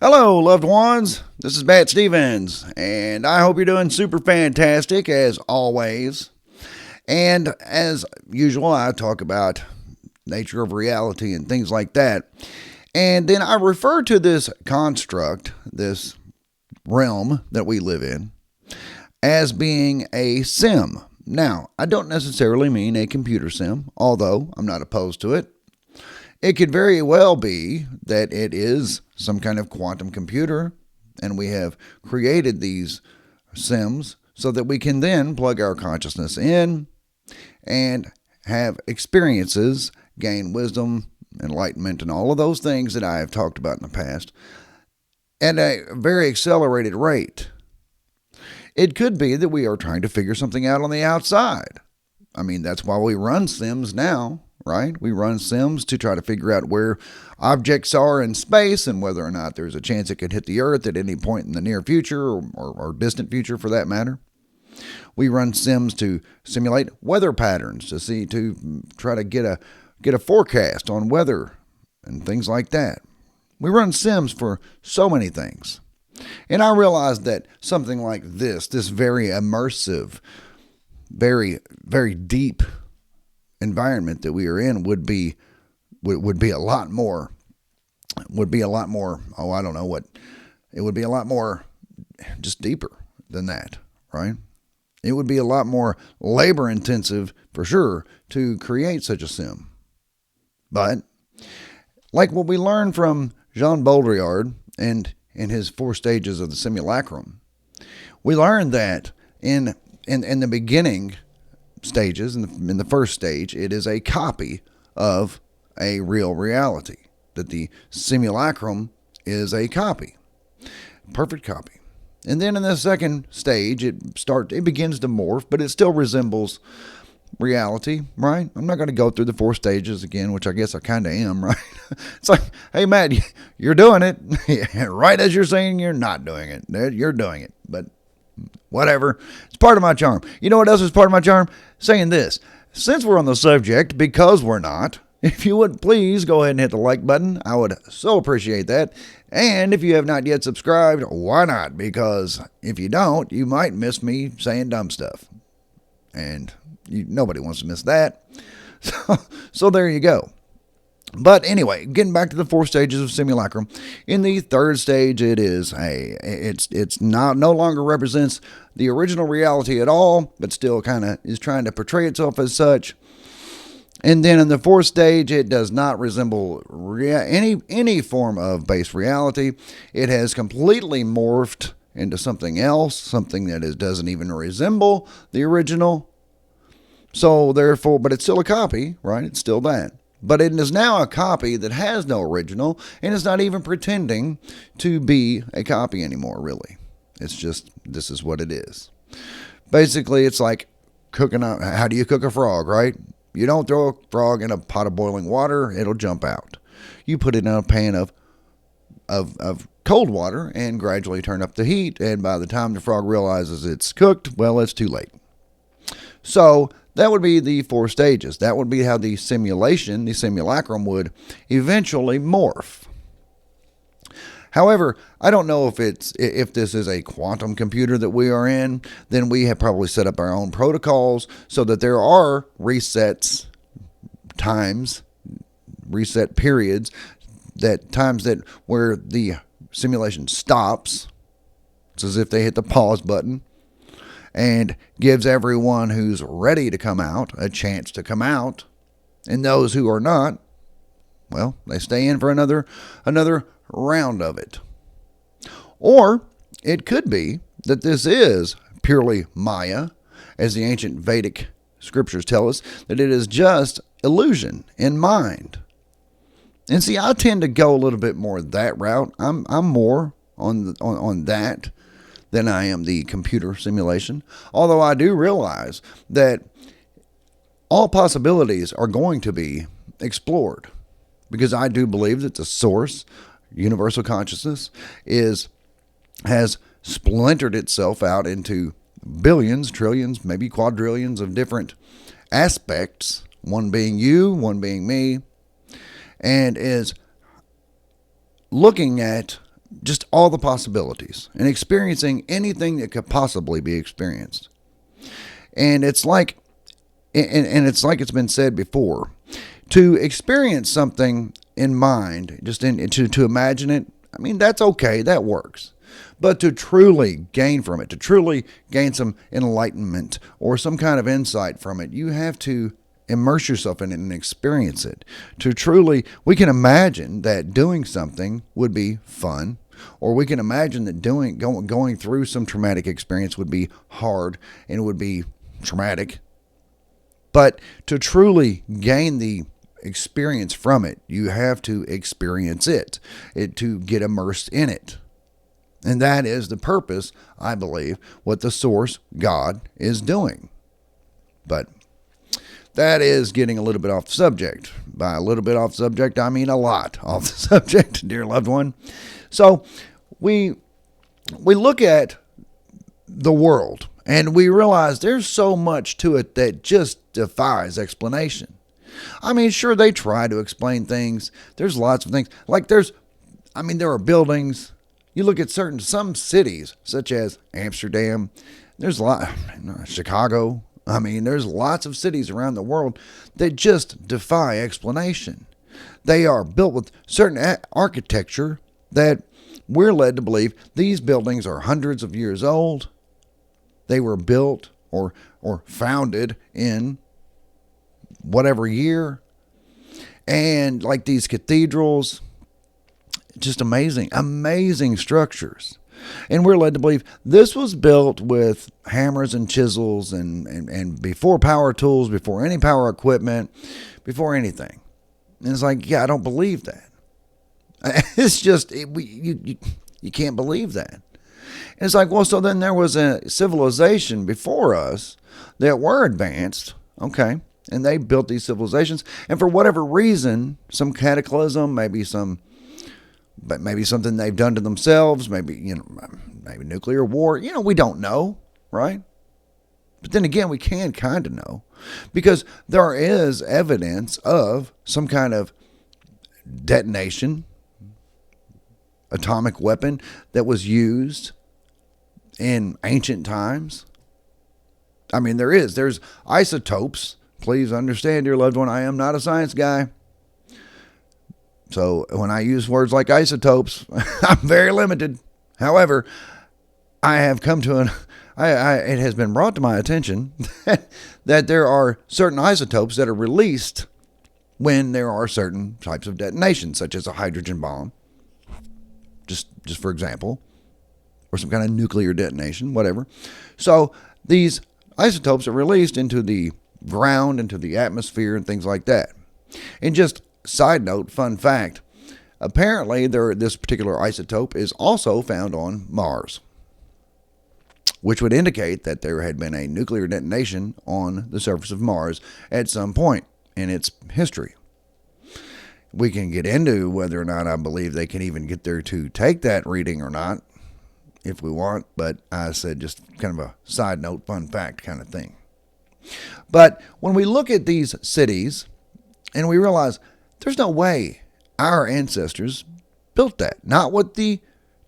Hello, loved ones. This is Matt Stevens, and I hope you're doing super fantastic as always. And as usual, I talk about nature of reality and things like that. And then I refer to this construct, this realm that we live in, as being a sim. Now, I don't necessarily mean a computer sim, although I'm not opposed to it. It could very well be that it is some kind of quantum computer, and we have created these sims so that we can then plug our consciousness in and have experiences, gain wisdom, enlightenment, and all of those things that I have talked about in the past at a very accelerated rate. It could be that we are trying to figure something out on the outside. I mean, that's why we run sims now, right? We run sims to try to figure out where objects are in space and whether or not there's a chance it could hit the Earth at any point in the near future or distant future for that matter. We run sims to simulate weather patterns to try to get a forecast on weather and things like that. We run sims for so many things. And I realized that something like this very immersive, very, very deep environment that we are in would be a lot more, oh, I don't know what, it would be a lot more just deeper than that, right? It would be a lot more labor intensive for sure to create such a sim. But like what we learned from Jean Baudrillard and in his 4 stages of the simulacrum, we learned that in the beginning stages, in the first stage, it is a copy of a real reality. That the simulacrum is a copy, perfect copy. And then in the second stage, it begins to morph, but it still resembles reality, right? I'm not going to go through the 4 stages again, which I guess I kind of am, right? It's like, hey, Matt, you're doing it. Right as you're saying you're not doing it. You're doing it, but whatever. It's part of my charm. You know what else is part of my charm? Saying this. Since we're on the subject, because we're not, if you would please go ahead and hit the like button. I would so appreciate that. And if you have not yet subscribed, why not? Because if you don't, you might miss me saying dumb stuff. And nobody wants to miss that. So there you go. But anyway, getting back to the 4 stages of simulacrum. In the 3rd stage, it's no longer represents the original reality at all, but still kind of is trying to portray itself as such. And then in the 4th stage, it does not resemble any form of base reality. It has completely morphed into something else, something that doesn't even resemble the original. So therefore, but it's still a copy, right? It's still that. But it is now a copy that has no original, and it's not even pretending to be a copy anymore, really. It's just, this is what it is. Basically, it's like how do you cook a frog, right? You don't throw a frog in a pot of boiling water, it'll jump out. You put it in a pan of cold water and gradually turn up the heat, and by the time the frog realizes it's cooked, well, it's too late. So that would be the 4 stages. That would be how the simulacrum would eventually morph. However, I don't know if this is a quantum computer that we are in. Then we have probably set up our own protocols so that there are reset periods, where the simulation stops. It's as if they hit the pause button and gives everyone who's ready to come out a chance to come out. And those who are not, well, they stay in for another round of it. Or it could be that this is purely Maya, as the ancient Vedic scriptures tell us, that it is just illusion in mind. And see, I tend to go a little bit more that route. I'm more on that than I am the computer simulation. Although I do realize that all possibilities are going to be explored, because I do believe that the source, universal consciousness, has splintered itself out into billions, trillions, maybe quadrillions of different aspects, one being you, one being me, and is looking at just all the possibilities and experiencing anything that could possibly be experienced. And it's like, it's like it's been said before, to experience something in mind, just to imagine it. I mean, that's okay, that works. But to truly gain from it, to truly gain some enlightenment or some kind of insight from it, you have to immerse yourself in it and experience it. To truly, we can imagine that doing something would be fun, or we can imagine that going through some traumatic experience would be hard and it would be traumatic. But to truly gain the experience from it, you have to experience it to get immersed in it. And that is the purpose, I believe, what the source, God, is doing. But that is getting a little bit off the subject. By a little bit off the subject, I mean a lot off the subject, dear loved one. So we look at the world and we realize there's so much to it that just defies explanation. I mean, sure, they try to explain things. There's lots of things. Like there are buildings. You look at some cities, such as Amsterdam. There's a lot, Chicago. I mean, there's lots of cities around the world that just defy explanation. They are built with certain architecture that we're led to believe these buildings are hundreds of years old. They were built or founded in whatever year. And like these cathedrals, just amazing structures. And we're led to believe this was built with hammers and chisels and before power tools, before any power equipment, before anything. And it's like, yeah, I don't believe that. It's just, you can't believe that. And it's like, well, so then there was a civilization before us that were advanced, okay, and they built these civilizations. And for whatever reason, some cataclysm, maybe something they've done to themselves, maybe nuclear war, we don't know, right? But then again, we can kind of know because there is evidence of some kind of detonation, atomic weapon that was used in ancient times. I mean, there's isotopes. Please understand, dear loved one, I am not a science guy. So when I use words like isotopes, I'm very limited. However, I have come to it has been brought to my attention that there are certain isotopes that are released when there are certain types of detonations, such as a hydrogen bomb, just for example, or some kind of nuclear detonation, whatever. So these isotopes are released into the ground, into the atmosphere, and things like that. And just side note, fun fact, apparently this particular isotope is also found on Mars, which would indicate that there had been a nuclear detonation on the surface of Mars at some point in its history. We can get into whether or not I believe they can even get there to take that reading or not, if we want, but I said just kind of a side note, fun fact kind of thing. But when we look at these cities and we realize there's no way our ancestors built that, not with the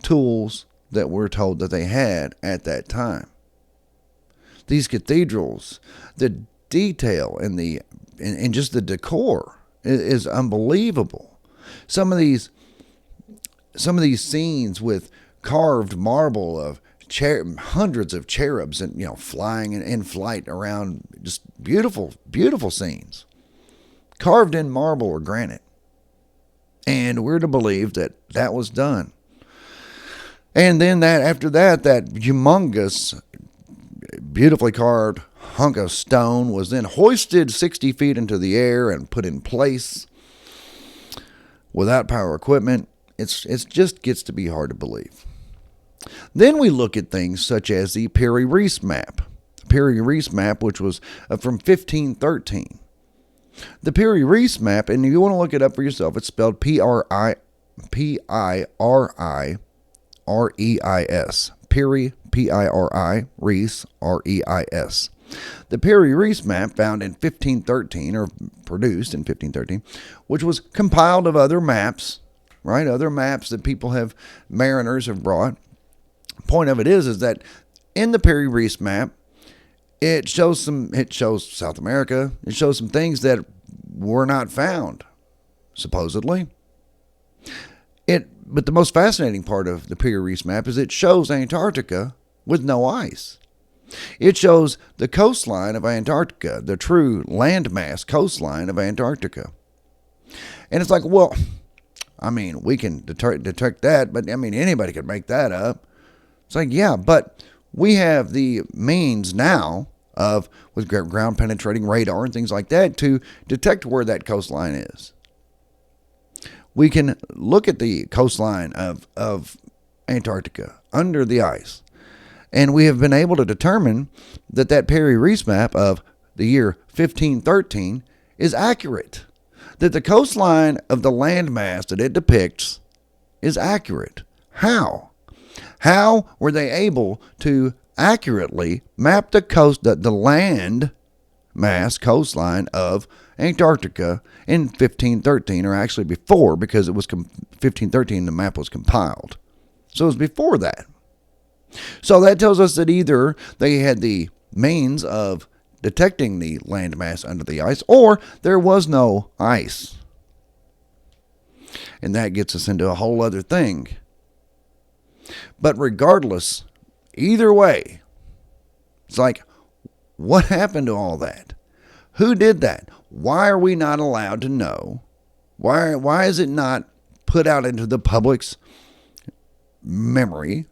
tools that we're told that they had at that time. These cathedrals, the detail and just the decor is unbelievable. Some of these scenes with carved marble of hundreds of cherubs and flying in flight around, just beautiful scenes, carved in marble or granite. And we're to believe that was done. And then after that humongous, beautifully carved hunk of stone was then hoisted 60 feet into the air and put in place without power equipment. It's just gets to be hard to believe. Then we look at things such as the Piri Reis map. The Piri Reis map, which was from 1513. The Piri Reis map, and if you want to look it up for yourself, it's spelled Pirireis. Piri, Piri, Reis, Reis. The Piri Reis map, found in 1513, or produced in 1513, which was compiled of other maps right? Other maps that mariners have brought. Point of it is that in the Piri Reis map, it shows South America. It shows some things that were not found, supposedly. But the most fascinating part of the Piri Reis map is it shows Antarctica with no ice. It shows the coastline of Antarctica, the true landmass coastline of Antarctica. And it's like, well, I mean, we can detect that, but I mean, anybody could make that up. It's like, yeah, but we have the means now with ground penetrating radar and things like that to detect where that coastline is. We can look at the coastline of Antarctica under the ice. And we have been able to determine that Piri Reis map of the year 1513 is accurate. That the coastline of the landmass that it depicts is accurate. How? How were they able to accurately map the land mass coastline of Antarctica in 1513, or actually before, because it was 1513 the map was compiled. So it was before that. So that tells us that either they had the means of detecting the landmass under the ice, or there was no ice. And that gets us into a whole other thing. But regardless, either way, it's like, what happened to all that? Who did that? Why are we not allowed to know? Why is it not put out into the public's memory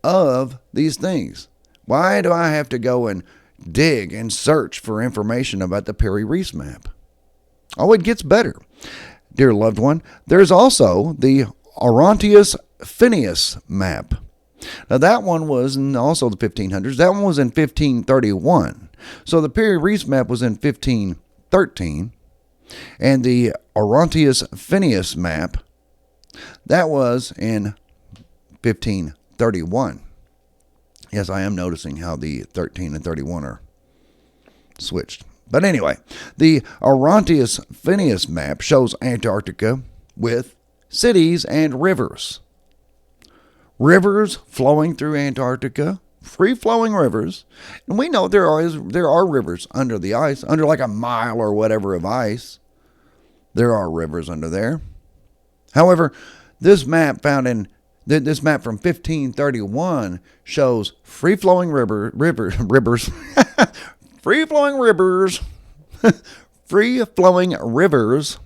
of these things? Why do I have to go and dig and search for information about the Piri Reis map? Oh, it gets better. Dear loved one, there's also the Orontius Phineas map. Now that one was in also the 1500s. That one was in 1531. So the Piri Reis map was in 1513. And the Orontius Phineas map, that was in 1531. Yes, I am noticing how the 13 and 31 are switched. But anyway, the Orontius Phineas map shows Antarctica with cities and rivers. Rivers flowing through Antarctica, free-flowing rivers. And we know there are rivers under the ice, under like a mile or whatever of ice. There are rivers under there. However, this map from 1531 shows free-flowing rivers, free-flowing rivers, free-flowing rivers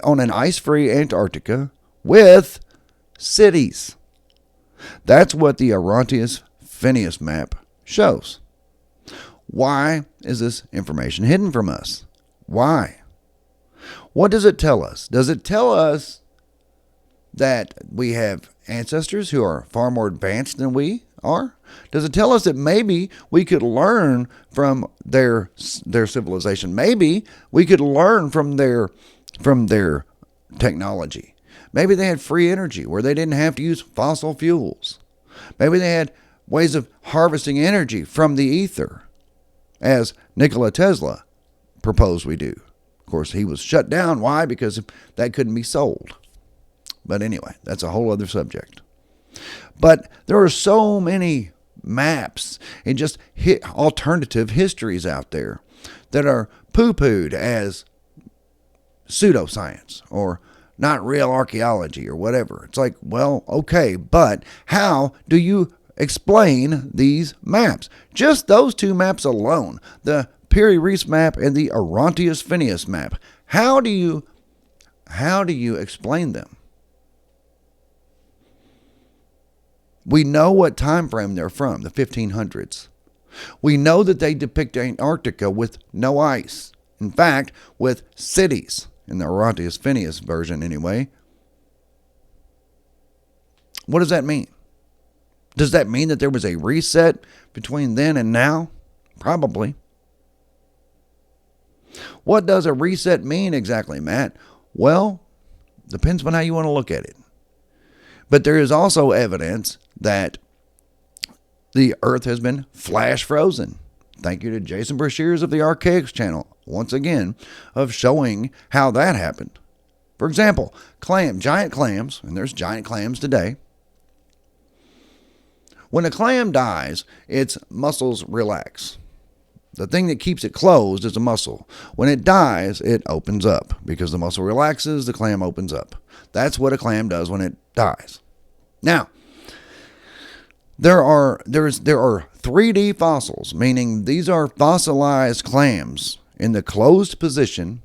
on an ice-free Antarctica with cities. That's what the Orontius Phineas map shows. Why is this information hidden from us? Why? What does it tell us? Does it tell us that we have ancestors who are far more advanced than we are? Does it tell us that maybe we could learn from their civilization? Maybe we could learn from their technology. Maybe they had free energy where they didn't have to use fossil fuels. Maybe they had ways of harvesting energy from the ether, as Nikola Tesla proposed we do. Of course, he was shut down. Why? Because that couldn't be sold. But anyway, that's a whole other subject. But there are so many maps and just alternative histories out there that are poo-pooed as pseudoscience or not real archaeology or whatever. It's like, well, okay, but how do you explain these maps? Just those two maps alone, the Piri Reis map and the Orontius Phineas map. How do you explain them? We know what time frame they're from, the 1500s. We know that they depict Antarctica with no ice. In fact, with cities. In the Orontius Phineas version anyway. What does that mean? Does that mean that there was a reset between then and now? Probably. What does a reset mean exactly, Matt? Well, depends on how you want to look at it. But there is also evidence that the earth has been flash frozen thank you to Jason Brashears of the Archaeological channel, once again, of showing how that happened. For example, giant clams, and there's giant clams today. When a clam dies, its muscles relax. The thing that keeps it closed is a muscle. When it dies, it opens up. Because the muscle relaxes, the clam opens up. That's what a clam does when it dies. Now, there are 3D fossils, meaning these are fossilized clams in the closed position.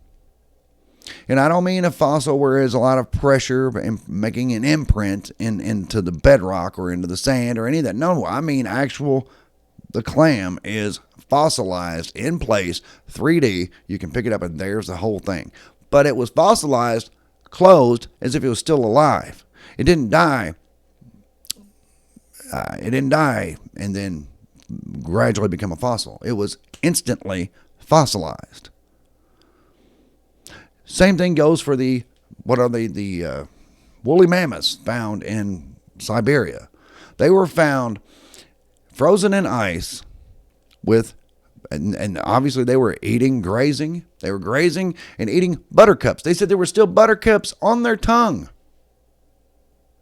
And I don't mean a fossil where there's a lot of pressure and making an imprint into the bedrock or into the sand or any of that. No, I mean the clam is fossilized in place, 3D. You can pick it up and there's the whole thing. But it was fossilized, closed, as if it was still alive. It didn't die. And then gradually become a fossil. It was instantly fossilized. Same thing goes for the woolly mammoths found in Siberia. They were found frozen in ice and obviously they were grazing. They were grazing and eating buttercups. They said there were still buttercups on their tongue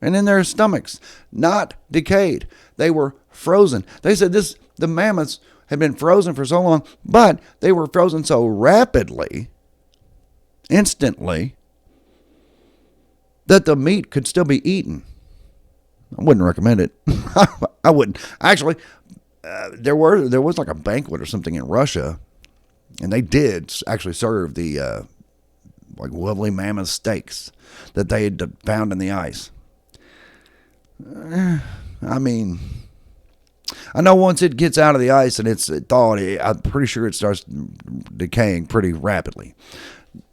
and in their stomachs, not decayed. They were frozen. They said the mammoths had been frozen for so long, but they were frozen so rapidly, instantly, that the meat could still be eaten. I wouldn't recommend it. I wouldn't. Actually, there was like a banquet or something in Russia, and they did actually serve the like woolly mammoth steaks that they had found in the ice. I mean, I know once it gets out of the ice and it's thawed, I'm pretty sure it starts decaying pretty rapidly.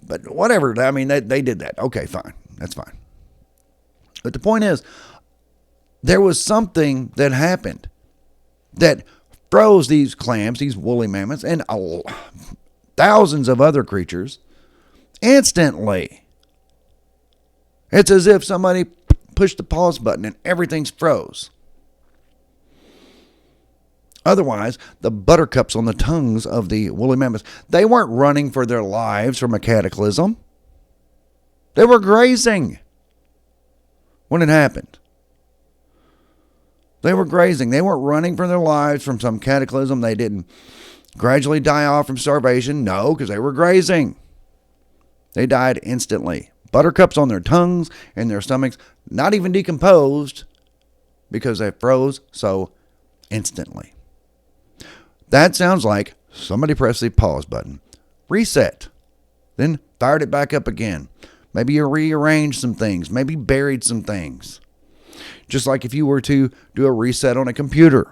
But whatever, I mean, they did that. Okay, fine. That's fine. But the point is, there was something that happened that froze these clams, these woolly mammoths, and thousands of other creatures instantly. It's as if somebody pushed the pause button and everything's froze. Otherwise, the buttercups on the tongues of the woolly mammoths, they weren't running for their lives from a cataclysm. They were grazing when it happened. They were grazing. They weren't running for their lives from some cataclysm. They didn't gradually die off from starvation. No, because they were grazing. They died instantly. Buttercups on their tongues and their stomachs, not even decomposed because they froze so instantly. That sounds like somebody pressed the pause button, reset, then fired it back up again. Maybe you rearranged some things, maybe buried some things. Just like if you were to do a reset on a computer.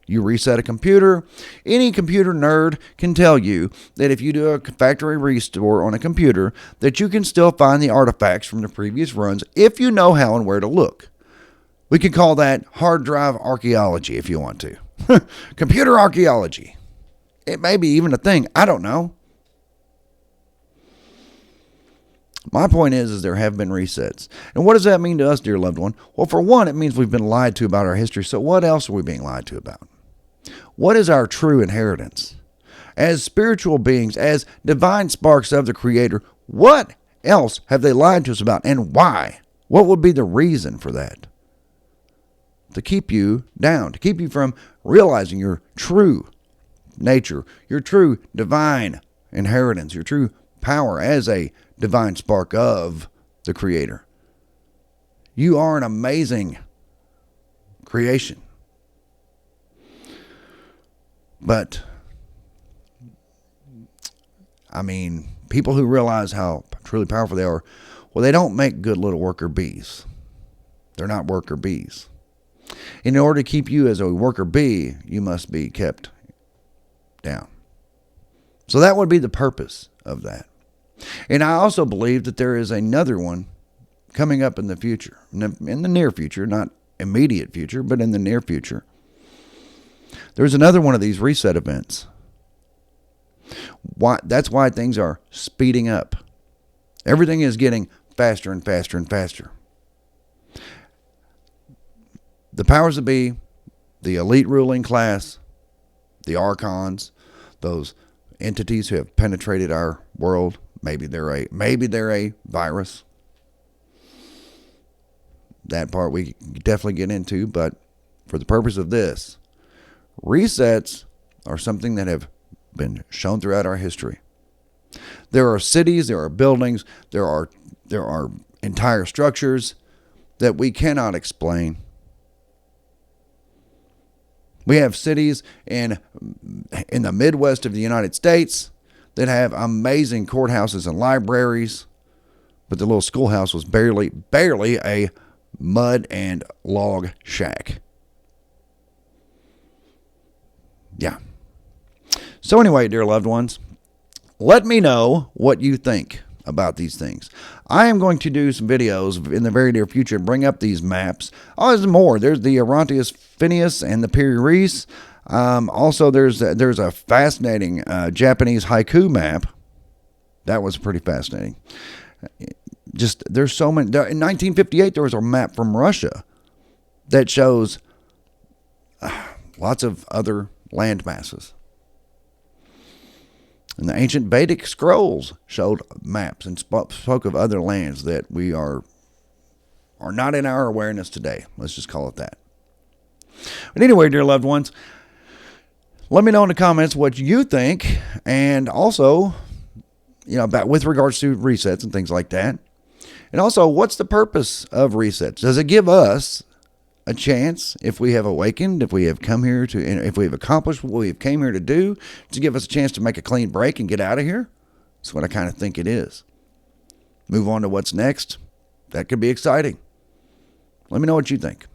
You reset a computer. Any computer nerd can tell you that if you do a factory restore on a computer, that you can still find the artifacts from the previous runs if you know how and where to look. We could call that hard drive archaeology if you want to. Computer archaeology. It may be even a thing. I don't know. My point is there have been resets. And what does that mean to us, dear loved one? Well, for one, it means we've been lied to about our history. So what else are we being lied to about? What is our true inheritance? As spiritual beings, as divine sparks of the Creator, what else have they lied to us about and why? What would be the reason for that? To keep you down, to keep you from realizing your true nature, your true divine inheritance, your true power as a divine spark of the Creator. You are an amazing creation. But, I mean, people who realize how truly powerful they are, well, they don't make good little worker bees. They're not worker bees. In order to keep you as a worker bee, you must be kept down. So that would be the purpose of that. And I also believe that there is another one coming up in the future, in the near future, not immediate future, but in the near future. There's another one of these reset events. That's why things are speeding up. Everything is getting faster and faster and faster. The powers that be, the elite ruling class, the archons, those entities who have penetrated our world. Maybe they're a virus. That part we definitely get into, but for the purpose of this, resets are something that have been shown throughout our history. There are cities, there are buildings, there are entire structures that we cannot explain. We have cities in the Midwest of the United States that have amazing courthouses and libraries, but the little schoolhouse was barely a mud and log shack. Yeah. So anyway, dear loved ones, let me know what you think about these things. I am going to do some videos in the very near future and bring up these maps. Oh, there's more. There's the Orontius Phineas and the Piri Reis. Also, there's a fascinating Japanese haiku map. That was pretty fascinating. Just there's so many. In 1958, there was a map from Russia that shows lots of other land masses. And the ancient Vedic scrolls showed maps and spoke of other lands that we are not in our awareness today. Let's just call it that. But anyway, dear loved ones, let me know in the comments what you think, and also, about with regards to resets and things like that. And also, what's the purpose of resets? Does it give us a chance, if we have awakened, if we have come here to, if we have accomplished what we have came here to do, to give us a chance to make a clean break and get out of here? That's what I kind of think it is. Move on to what's next. That could be exciting. Let me know what you think.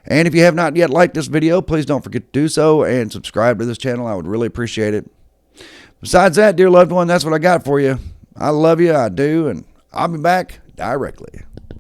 And if you have not yet liked this video, please don't forget to do so and subscribe to this channel. I would really appreciate it. Besides that, dear loved one, that's what I got for you. I love you, I do, and I'll be back directly.